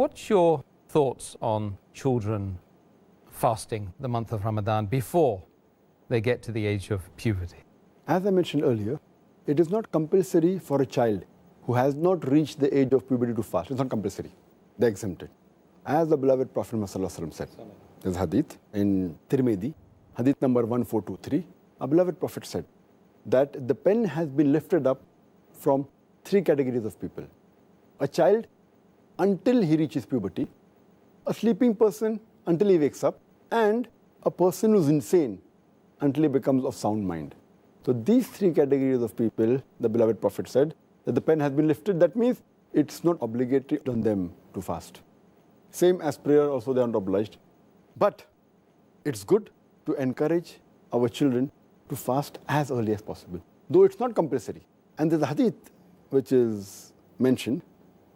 What's your thoughts on children fasting the month of Ramadan before they get to the age of puberty? As I mentioned earlier, it is not compulsory for a child who has not reached the age of puberty to fast. It's not compulsory. They're exempted. As the beloved Prophet Muhammad said, there's hadith in Tirmidhi, hadith number 1423, our beloved Prophet said that the pen has been lifted up from three categories of people. A child until he reaches puberty, a sleeping person until he wakes up, and a person who's insane until he becomes of sound mind. So these three categories of people, the beloved Prophet said that the pen has been lifted. That means it's not obligatory on them to fast. Same as prayer, also they are not obliged. But it's good to encourage our children to fast as early as possible, though it's not compulsory. And there's a hadith which is mentioned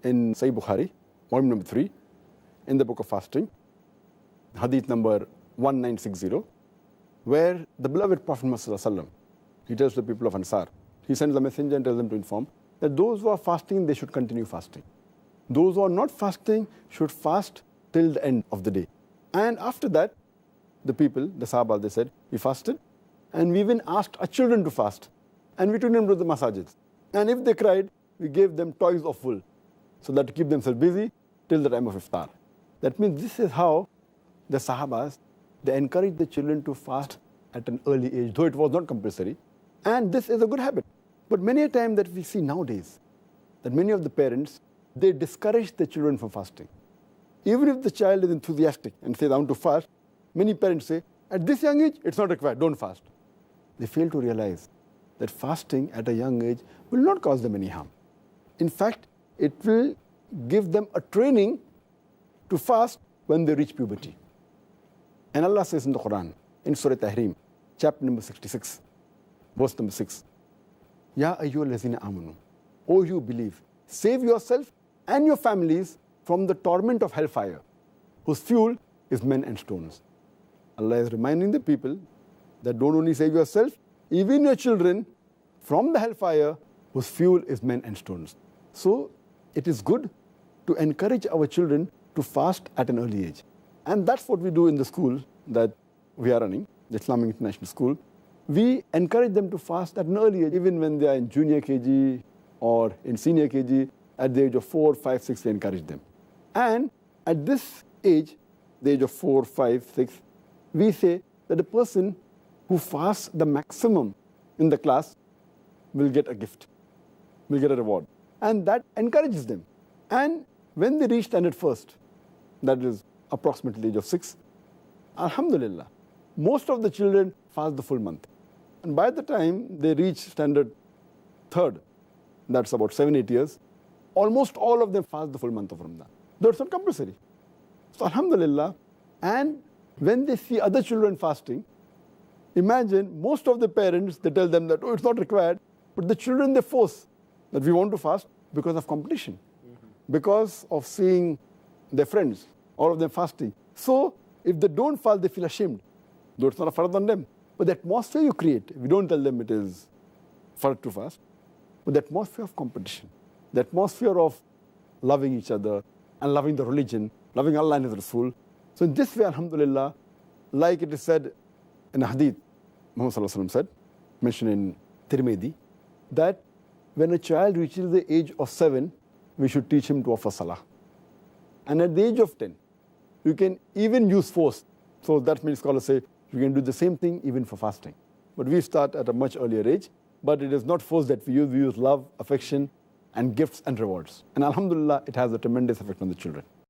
in Sahih Bukhari, volume number 3, in the book of fasting, hadith number 1960, where the beloved Prophet Muhammad, he tells the people of Ansar, he sends a messenger and tells them to inform that those who are fasting, they should continue fasting. Those who are not fasting should fast till the end of the day. And after that, the people, the Sahaba, they said, we fasted, and we even asked our children to fast, and we took them to the masajids. And if they cried, we gave them toys of wool, so that to keep themselves busy till the time of iftar. That means this is how the Sahabas, they encouraged the children to fast at an early age, though it was not compulsory. And this is a good habit. But many a time that we see nowadays, that many of the parents, they discourage the children from fasting. Even if the child is enthusiastic and says, I want to fast, many parents say, at this young age, it's not required, don't fast. They fail to realize that fasting at a young age will not cause them any harm. In fact, it will give them a training to fast when they reach puberty. And Allah says in the Quran, in Surah Tahrim, chapter number 66, verse number 6, Ya ayyuhal lazina amanu, O you believe, save yourself and your families from the torment of hellfire, whose fuel is men and stones. Allah is reminding the people that don't only save yourself, even your children from the hellfire, whose fuel is men and stones. So it is good to encourage our children to fast at an early age. And that's what we do in the school that we are running, the Islamic International School. We encourage them to fast at an early age, even when they are in junior KG or in senior KG. At the age of 4, 5, 6, we encourage them. And at this age, the age of 4, 5, 6, we say that the person who fasts the maximum in the class will get a gift, will get a reward. And that encourages them. And when they reach standard first, that is approximately the age of 6, alhamdulillah, most of the children fast the full month. And by the time they reach standard third, that's about 7, 8 years, almost all of them fast the full month of Ramadan. Though it's not compulsory. So alhamdulillah, and when they see other children fasting, imagine most of the parents, they tell them that, oh, it's not required, but the children, they force that we want to fast because of competition, because of seeing their friends, all of them fasting. So if they don't fast, they feel ashamed, though it's not a fard on them. But the atmosphere you create, we don't tell them it is fard to fast, but the atmosphere of competition, the atmosphere of loving each other and loving the religion, loving Allah and His Rasul. So in this way, alhamdulillah, like it is said in a hadith, Muhammad said, mentioned in Tirmidhi, that when a child reaches the age of 7, we should teach him to offer salah. And at the age of 10, you can even use force. So that means scholars say, you can do the same thing even for fasting. But we start at a much earlier age. But it is not force that we use love, affection, and gifts and rewards. And alhamdulillah, it has a tremendous effect on the children.